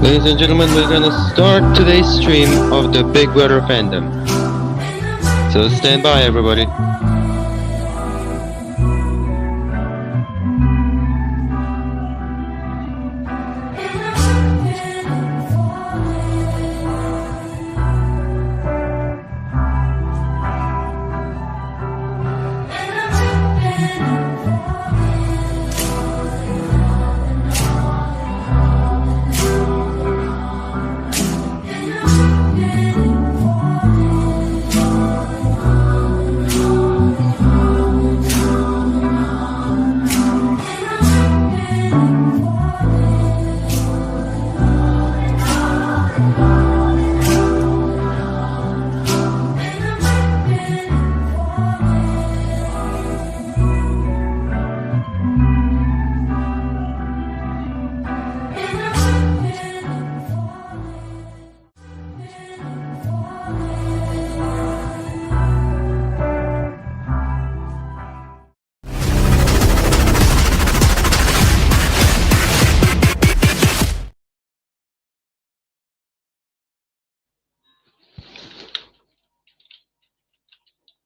Ladies and gentlemen, we're gonna start today's stream of the Big Brother fandom. So stand by, everybody.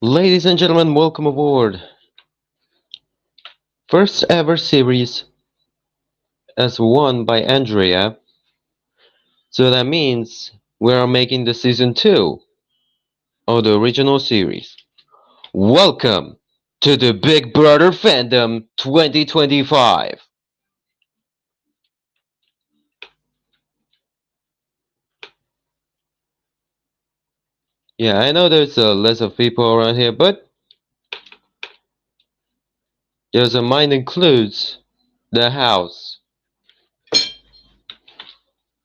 Ladies and gentlemen, welcome aboard. First ever series as won by Andrea. So that means we are making the season 2 of the original series. Welcome to the Big Brother Fandom 2025. Yeah, I know there's less of people around here, but there's a mind includes the house.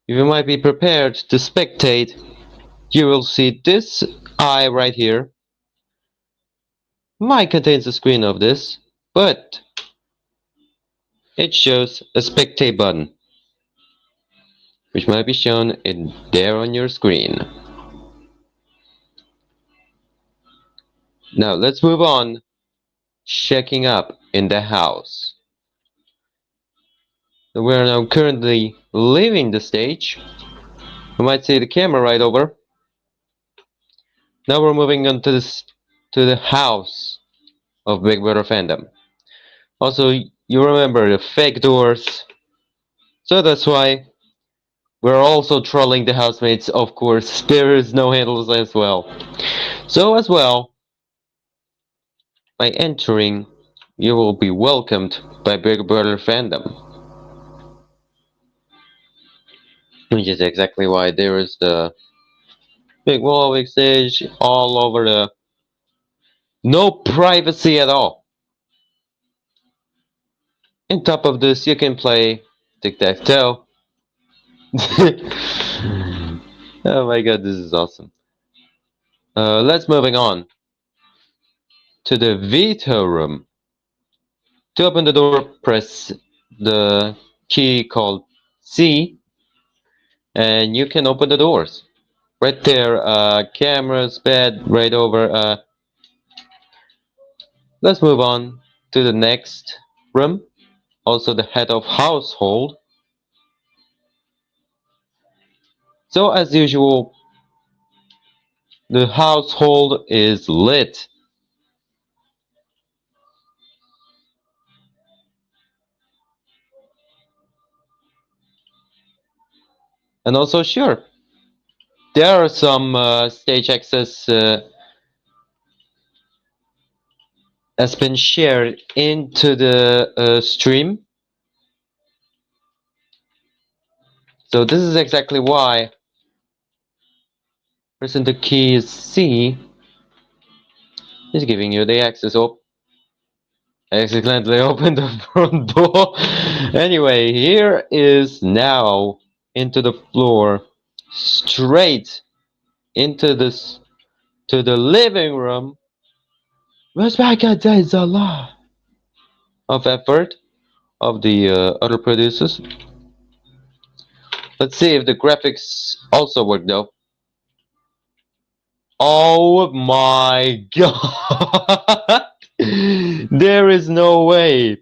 You might be prepared to spectate. You will see this eye right here. Might contains a screen of this, but it shows a spectate button, which might be shown in there on your screen. Now let's move on. Checking up in the house. We are now currently leaving the stage. You might see the camera right over. Now we're moving on to the house of Big Brother fandom. Also, you remember the fake doors, so that's why we're also trolling the housemates. Of course, there is no handles as well. So as well, by entering, you will be welcomed by Big Brother fandom. Which is exactly why there is the big wall, big stage, all over the... No privacy at all. On top of this, you can play tic-tac-toe. Oh my god, this is awesome. Let's moving on to the veto room. To open the door, press the key called C, and you can open the doors. Right there, cameras, bed, right over. Let's move on to the next room. Also the head of household. So as usual, the household is lit. And also, sure, there are some stage access has been shared into the stream. So this is exactly why pressing the key C is giving you the access. Oh, I accidentally opened the front door. Anyway, here is now into the floor, straight into this to the living room. Rebecca, there's a lot of effort of the other producers. Let's see if the graphics also work though. Oh my god! There is no way.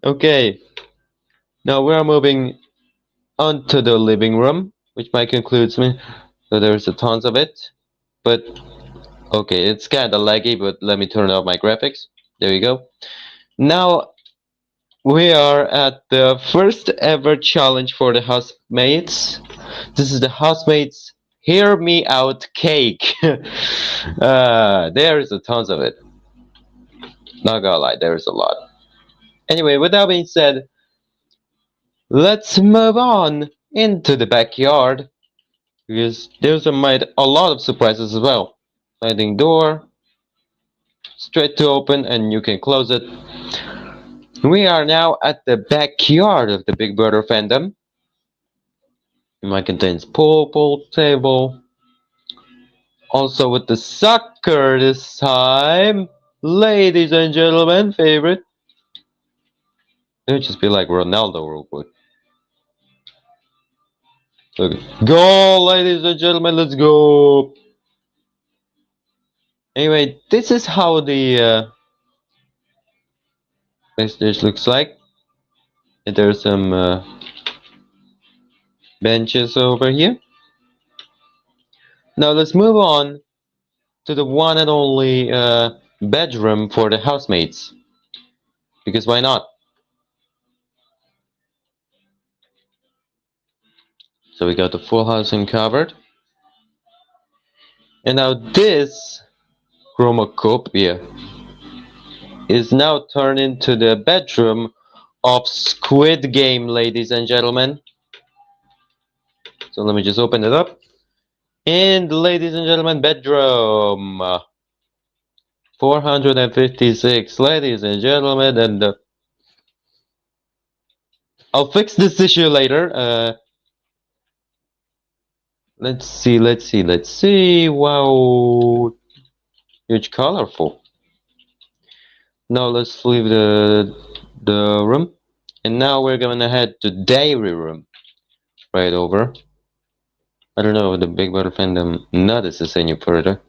Okay. Now we are moving onto the living room, which might concludes me. So there's a tons of it. But okay, it's kinda laggy, but let me turn off my graphics. There you go. Now we are at the first ever challenge for the housemates. This is the housemates Hear Me Out cake. There's a tons of it. Not gonna lie, there's a lot. Anyway, with that being said, let's move on into the backyard because there's a lot of surprises as well. Sliding door, straight to open, and you can close it. We are now at the backyard of the Big Brother fandom. It might contains pool table. Also with the soccer this time. Ladies and gentlemen, favorite. It would just be like Ronaldo real quick. Okay. Go, ladies and gentlemen, let's go. Anyway, this is how the backstage looks like. And there's some benches over here. Now let's move on to the one and only bedroom for the housemates. Because why not? So we got the full housing covered. And now this chromacopia is now turned into the bedroom of Squid Game, ladies and gentlemen. So let me just open it up. And ladies and gentlemen, bedroom 456, ladies and gentlemen, and I'll fix this issue later. Let's see. Wow, huge, colorful. Now let's leave the room, and now we're gonna head to dairy room, right over. I don't know if the Big Brother fandom notices any further.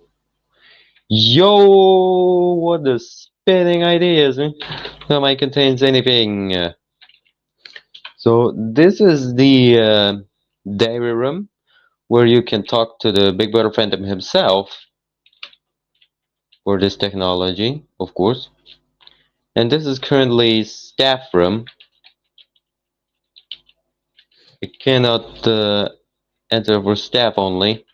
Yo, what the spinning ideas, man. That might contains anything. So this is the dairy room where you can talk to the Big Brother fandom himself for this technology, of course. And this is currently staff room. You cannot enter for staff only.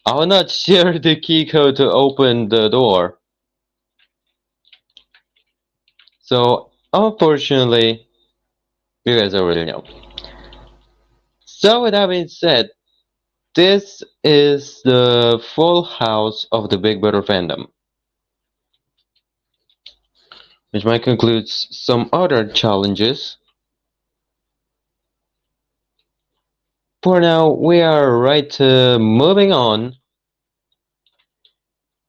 I will not share the key code to open the door. So unfortunately, you guys already know. So with that being said, this is the full house of the Big Brother fandom, which might conclude some other challenges. For now, we are moving on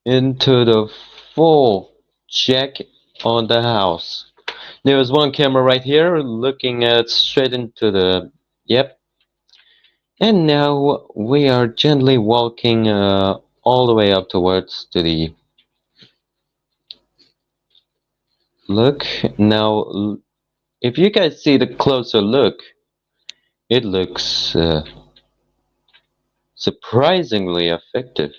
into the full check on the house. There is one camera right here looking at straight into the yep. And now we are gently walking all the way up towards to the look. Now, if you guys see the closer look, it looks surprisingly effective.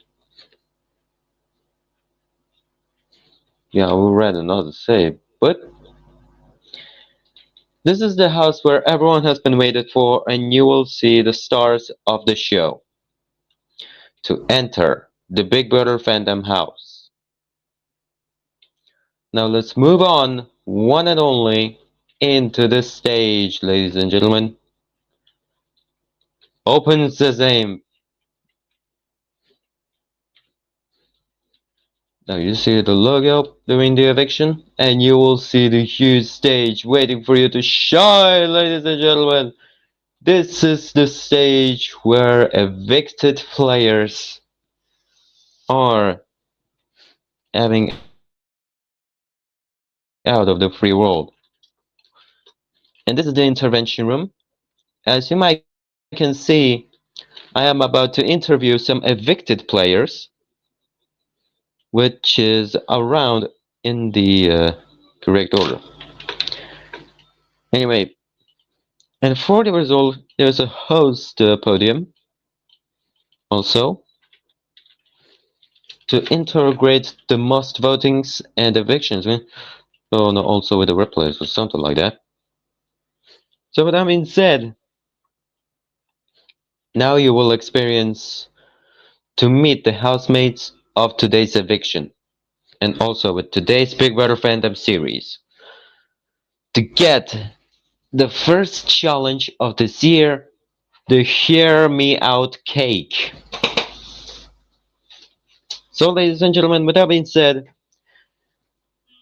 Yeah, I would rather not say, but this is the house where everyone has been waited for, and you will see the stars of the show to enter the Big Brother fandom house. Now let's move on, one and only, into the stage, ladies and gentlemen. Open sesame. Now you see the logo during the eviction, and you will see the huge stage waiting for you to shine, ladies and gentlemen. This is the stage where evicted players are having out of the free world. And this is the intervention room. As you might can see, I am about to interview some evicted players, which is around in the correct order. Anyway, And for the result, there's a host podium also to integrate the most votings and evictions. Oh no, also with the replays or something like that. So with that being said, now you will experience to meet the housemates of today's eviction, and also with today's Big Brother Fandom series. To get the first challenge of this year, the Hear Me Out cake. So ladies and gentlemen, with that being said,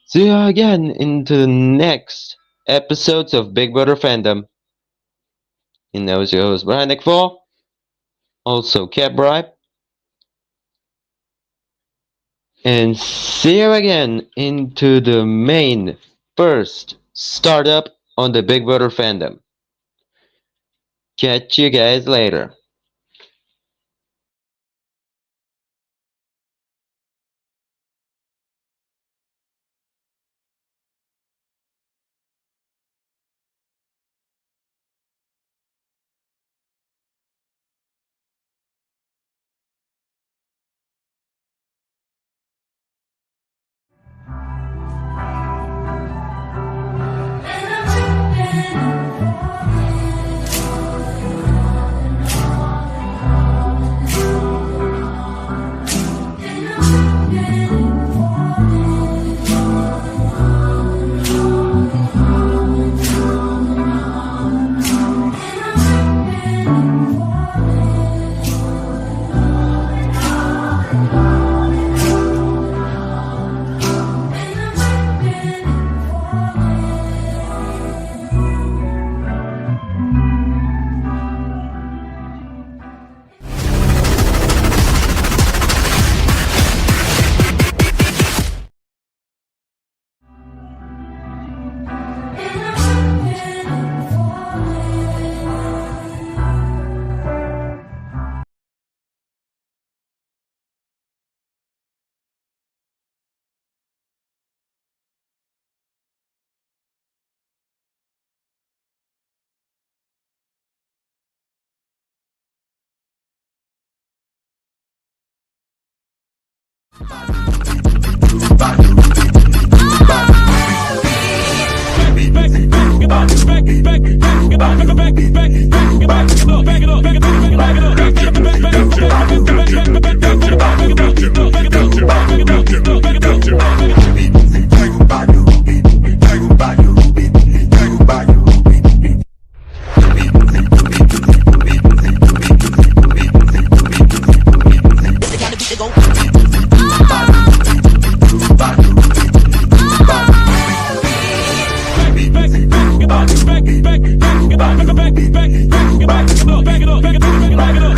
see you again into the next episodes of Big Brother Fandom. You know, it's your host Brian Nick4, also Cat Bry, and see you again into the main first startup on the Big Brother Fandom. Catch you guys later. Back it up.